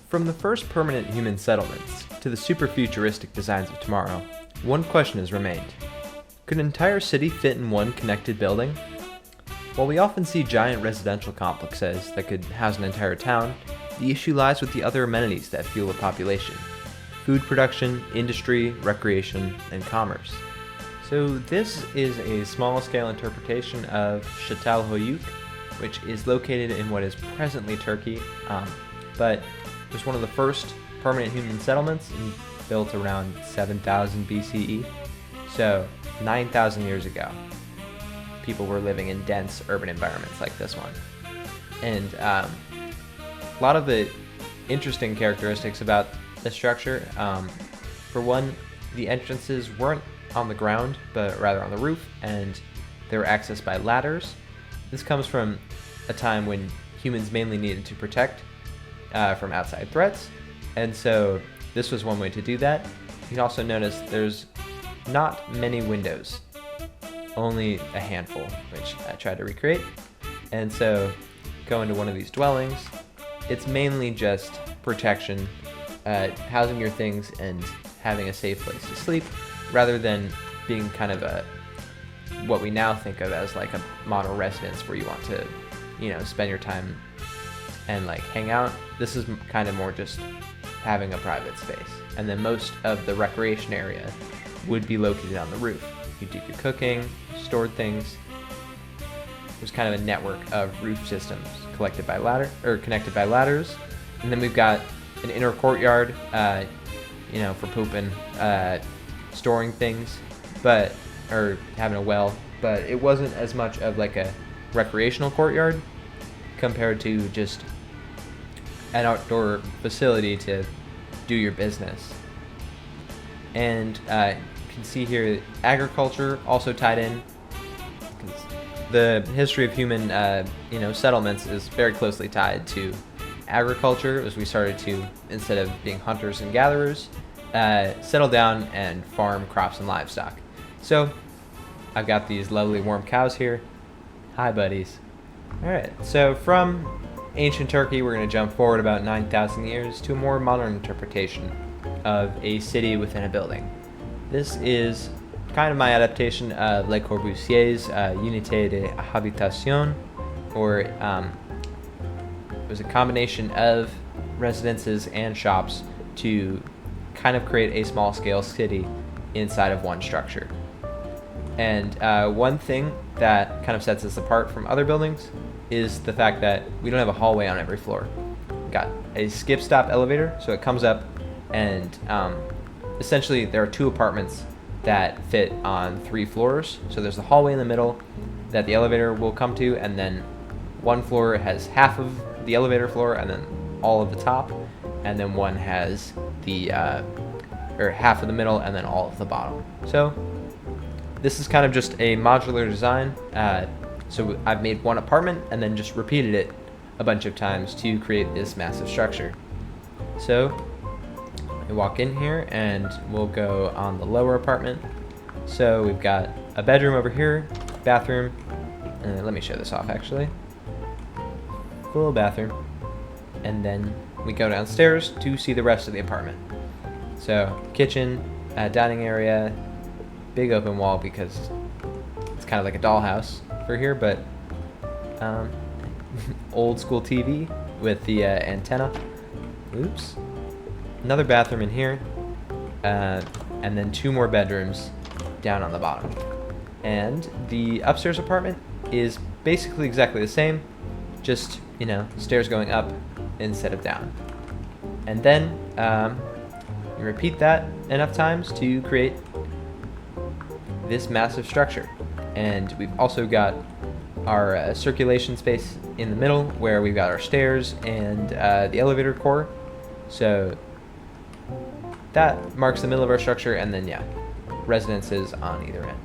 From the first permanent human settlements to the super futuristic designs of tomorrow, one question has remained. Could an entire city fit in one connected building? While we often see giant residential complexes that could house an entire town, the issue lies with the other amenities that fuel a population: food production, industry, recreation, and commerce. So this is a small-scale interpretation of Çatalhöyük, which is located in what is presently Turkey, but it was one of the first permanent human settlements and built around 7000 BCE. So 9,000 years ago, people were living in dense urban environments like this one. And a lot of the interesting characteristics about the structure, for one, the entrances weren't on the ground, but rather on the roof, and they were accessed by ladders. This comes from a time when humans mainly needed to protect from outside threats, and so this was one way to do that. You can also notice there's not many windows, only a handful, which I tried to recreate. And so go into one of these dwellings, it's mainly just protection, housing your things and having a safe place to sleep, rather than being kind of what we now think of as like a model residence where you want to, spend your time and like hang out. This is kind of more just having a private space. And then most of the recreation area would be located on the roof. You do your cooking, stored things. There's kind of a network of roof systems connected by ladders. And then we've got an inner courtyard, for pooping, storing things, or having a well, but it wasn't as much of like a recreational courtyard compared to just an outdoor facility to do your business. And you can see here agriculture also tied in. The history of human settlements is very closely tied to agriculture, as we started to, instead of being hunters and gatherers, settle down and farm crops and livestock. So I've got these lovely warm cows here. Hi, buddies. Alright, so from ancient Turkey, we're going to jump forward about 9,000 years to a more modern interpretation of a city within a building. This is kind of my adaptation of Le Corbusier's Unité de Habitation, or it was a combination of residences and shops to kind of create a small-scale city inside of one structure. And one thing that kind of sets us apart from other buildings is the fact that we don't have a hallway on every floor. We've got a skip-stop elevator, so it comes up, and essentially there are two apartments that fit on 3 floors. So there's the hallway in the middle that the elevator will come to, and then one floor has half of the elevator floor and then all of the top, and then one has the half of the middle and then all of the bottom. So this is kind of just a modular design. So I've made one apartment and then just repeated it a bunch of times to create this massive structure. So I walk in here and we'll go on the lower apartment. So we've got a bedroom over here, bathroom, and let me show this off actually. Full bathroom. And then we go downstairs to see the rest of the apartment. So kitchen, dining area, big open wall because it's kind of like a dollhouse for here, but old school TV with the antenna. Oops. Another bathroom in here, and then 2 more bedrooms down on the bottom. And the upstairs apartment is basically exactly the same, just, stairs going up instead of down. And then you repeat that enough times to create this massive structure. And we've also got our circulation space in the middle where we've got our stairs and the elevator core. So that marks the middle of our structure, and then residences on either end.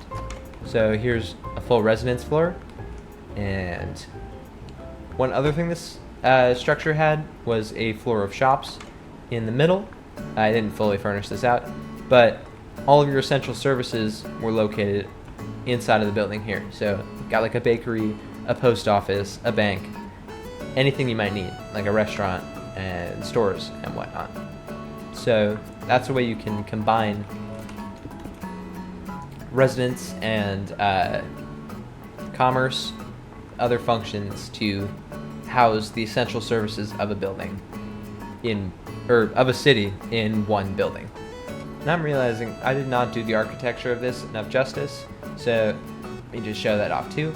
So here's a full residence floor. And one other thing this structure had was a floor of shops in the middle. I didn't fully furnish this out, but all of your essential services were located inside of the building here. So got like a bakery, a post office, a bank, anything you might need, like a restaurant, and stores and whatnot. So that's a way you can combine residence and commerce, other functions to house the essential services of a building of a city in one building. And I'm realizing I did not do the architecture of this enough justice, so let me just show that off too.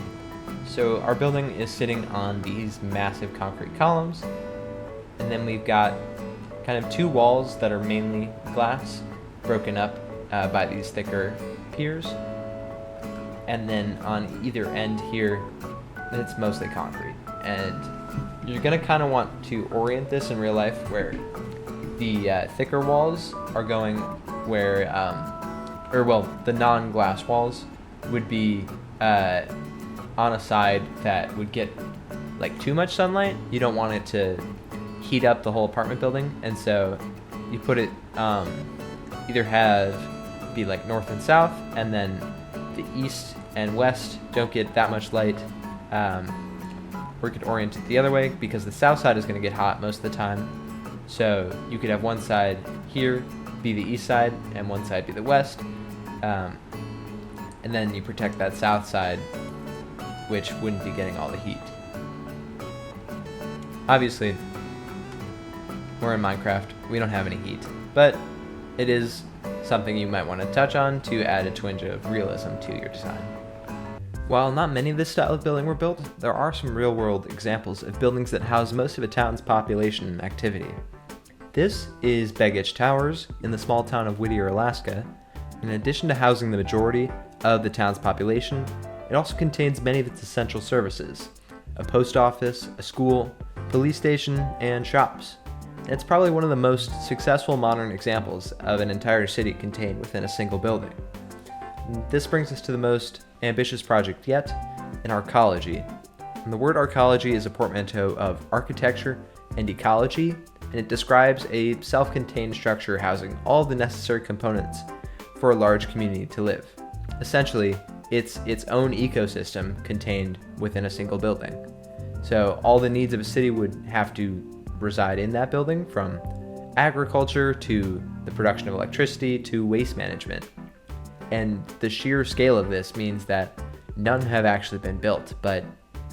So our building is sitting on these massive concrete columns, and then we've got kind of two walls that are mainly glass, broken up by these thicker piers. And then on either end here, it's mostly concrete. And you're gonna kind of want to orient this in real life where the thicker walls are going where, the non-glass walls would be on a side that would get like too much sunlight. You don't want it to heat up the whole apartment building, and so you put it either be like north and south, and then the east and west don't get that much light, or you could orient it the other way because the south side is going to get hot most of the time. So you could have one side here be the east side and one side be the west, and then you protect that south side, which wouldn't be getting all the heat. Obviously, we're in Minecraft, we don't have any heat, but it is something you might want to touch on to add a twinge of realism to your design. While not many of this style of building were built, there are some real-world examples of buildings that house most of a town's population and activity. This is Begich Towers in the small town of Whittier, Alaska. In addition to housing the majority of the town's population, it also contains many of its essential services: a post office, a school, police station, and shops. And it's probably one of the most successful modern examples of an entire city contained within a single building. And this brings us to the most ambitious project yet, an arcology. And the word arcology is a portmanteau of architecture and ecology, and it describes a self-contained structure housing all the necessary components for a large community to live. Essentially, it's its own ecosystem contained within a single building. So all the needs of a city would have to reside in that building, from agriculture to the production of electricity to waste management. And the sheer scale of this means that none have actually been built, but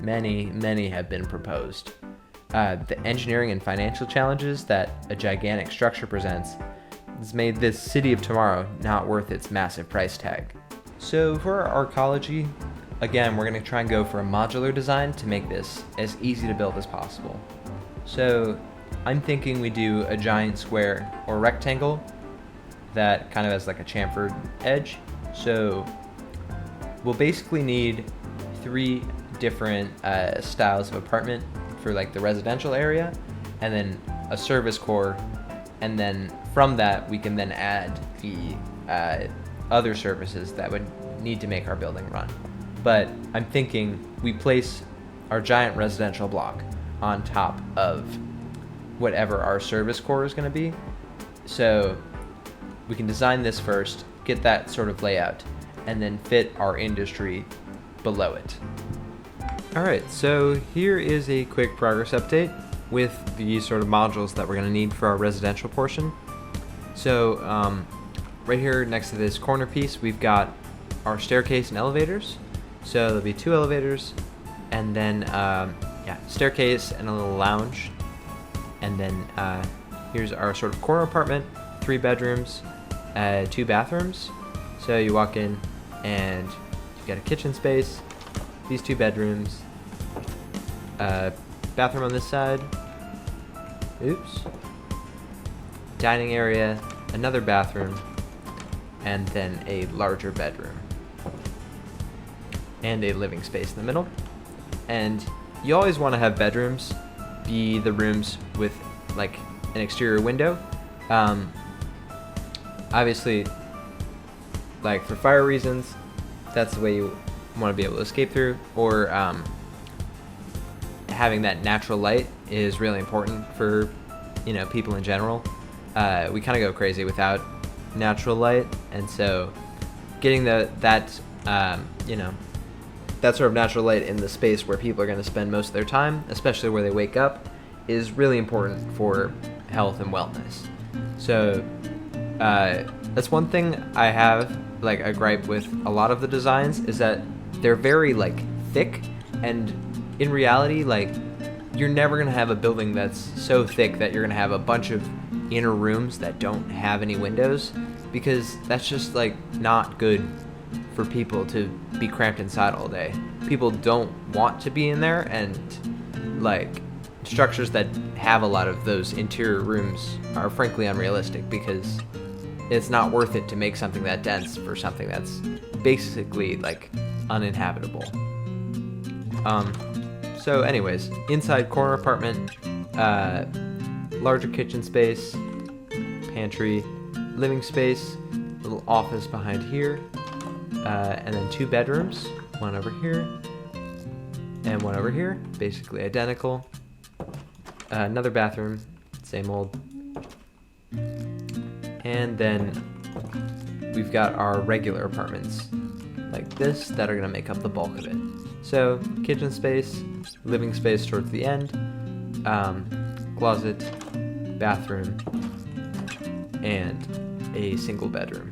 many, many have been proposed. The engineering and financial challenges that a gigantic structure presents has made this city of tomorrow not worth its massive price tag. So for our arcology, again, we're going to try and go for a modular design to make this as easy to build as possible. So I'm thinking we do a giant square or rectangle that kind of has like a chamfered edge. So we'll basically need 3 different styles of apartment for like the residential area, and then a service core, and then from that we can then add the other services that would need to make our building run. But I'm thinking we place our giant residential block on top of whatever our service core is going to be. So we can design this first, get that sort of layout, and then fit our industry below it. Alright, so here is a quick progress update with the sort of modules that we're going to need for our residential portion. So right here next to this corner piece, we've got our staircase and elevators. So there'll be 2 elevators, and then staircase and a little lounge. And then here's our sort of corner apartment, 3 bedrooms, 2 bathrooms. So you walk in and you got a kitchen space, these 2 bedrooms, bathroom on this side, dining area, another bathroom, and then a larger bedroom, and a living space in the middle. And you always want to have bedrooms be the rooms with like an exterior window. Obviously, like for fire reasons, that's the way you want to be able to escape through, or having that natural light is really important for people in general. We kind of go crazy without natural light, and so getting that sort of natural light in the space where people are going to spend most of their time, especially where they wake up, is really important for health and wellness. So that's one thing I have like a gripe with a lot of the designs, is that they're very like thick, and in reality, like, you're never gonna have a building that's so thick that you're gonna have a bunch of inner rooms that don't have any windows, because that's just like not good for people to be cramped inside all day. People don't want to be in there, and like structures that have a lot of those interior rooms are frankly unrealistic, because it's not worth it to make something that dense for something that's basically like uninhabitable. So anyways, inside corner apartment, larger kitchen space, pantry, living space, little office behind here, and then 2 bedrooms, one over here and one over here, basically identical. Another bathroom, same old. And then we've got our regular apartments like this that are gonna make up the bulk of it. So kitchen space, living space towards the end, closet, bathroom, and a single bedroom.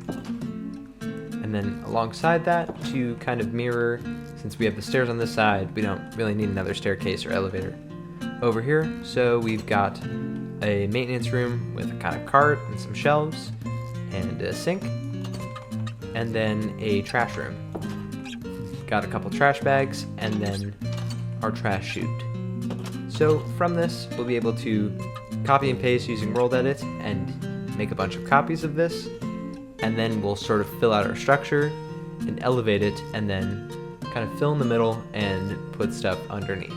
And then alongside that, to kind of mirror, since we have the stairs on this side, we don't really need another staircase or elevator over here. So we've got a maintenance room with a kind of cart and some shelves and a sink, and then a trash room. Got a couple trash bags, and then our trash chute. So from this, we'll be able to copy and paste using World Edit and make a bunch of copies of this, and then we'll sort of fill out our structure and elevate it, and then kind of fill in the middle and put stuff underneath.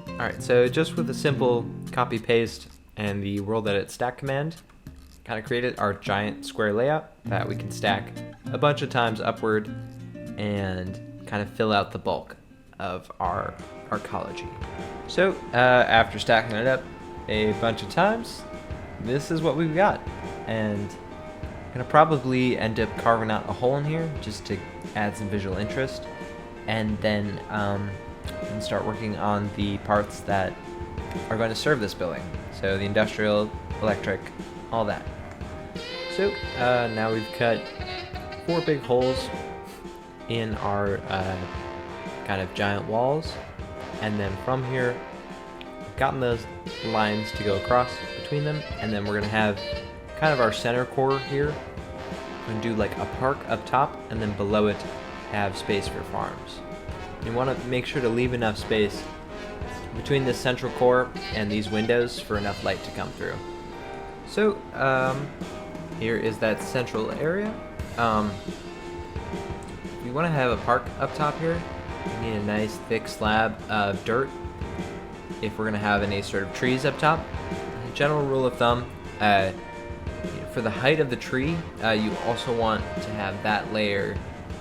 Alright, so just with a simple copy paste and the World Edit stack command, kind of created our giant square layout that we can stack a bunch of times upward and kind of fill out the bulk of our arcology. So after stacking it up a bunch of times, this is what we've got. And I'm gonna probably end up carving out a hole in here just to add some visual interest, and then and start working on the parts that are going to serve this building. So the industrial, electric, all that. So now we've cut 4 big holes in our kind of giant walls, and then from here we've gotten those lines to go across between them, and then we're going to have kind of our center core here. We're going to do like a park up top, and then below it have space for farms. You want to make sure to leave enough space between the central core and these windows for enough light to come through. So here is that central area. We want to have a park up top here. We need a nice thick slab of dirt if we're going to have any sort of trees up top. A general rule of thumb, for the height of the tree, you also want to have that layer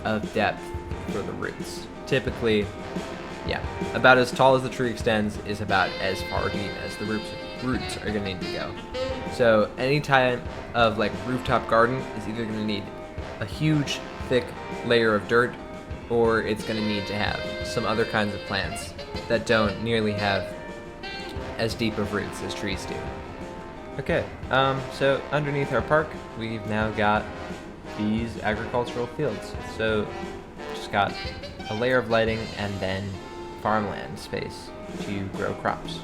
of depth for the roots. Typically, yeah, about as tall as the tree extends is about as far deep as the roots are going to need to go. So any type of like rooftop garden is either going to need a huge thick layer of dirt, or it's going to need to have some other kinds of plants that don't nearly have as deep of roots as trees do. Okay, so underneath our park, we've now got these agricultural fields. So just got a layer of lighting and then farmland space to grow crops.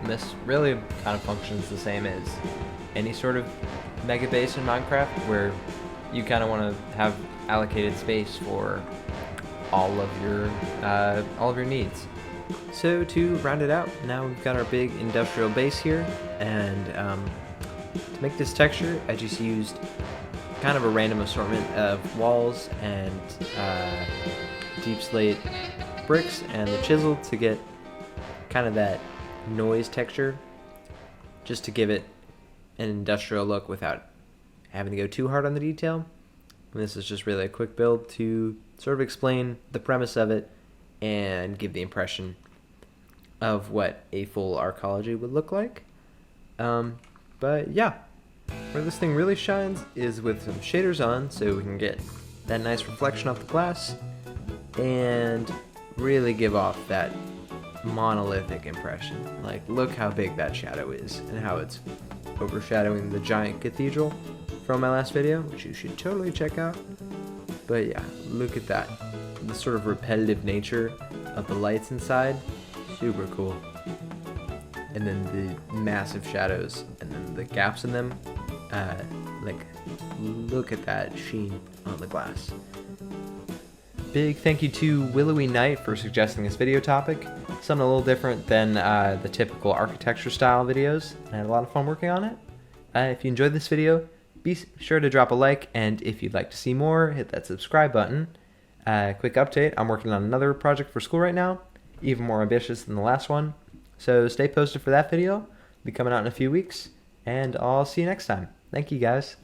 And this really kind of functions the same as any sort of mega base in Minecraft, where you kind of want to have allocated space for all of your needs. So to round it out, now we've got our big industrial base here, and to make this texture, I just used kind of a random assortment of walls and deep slate bricks and the chisel to get kind of that noise texture, just to give it an industrial look without having to go too hard on the detail. And this is just really a quick build to sort of explain the premise of it and give the impression of what a full arcology would look like. But yeah, where this thing really shines is with some shaders on, so we can get that nice reflection off the glass and really give off that monolithic impression. Like, look how big that shadow is and how it's overshadowing the giant cathedral from my last video, which you should totally check out. But yeah, look at that. The sort of repetitive nature of the lights inside, super cool. And then the massive shadows and then the gaps in them, like, look at that sheen on the glass. Big thank you to Willowy Knight for suggesting this video topic. Something a little different than the typical architecture style videos. I had a lot of fun working on it. If you enjoyed this video, be sure to drop a like, and if you'd like to see more, hit that subscribe button. Quick update, I'm working on another project for school right now, even more ambitious than the last one. So stay posted for that video. It'll be coming out in a few weeks, and I'll see you next time. Thank you guys.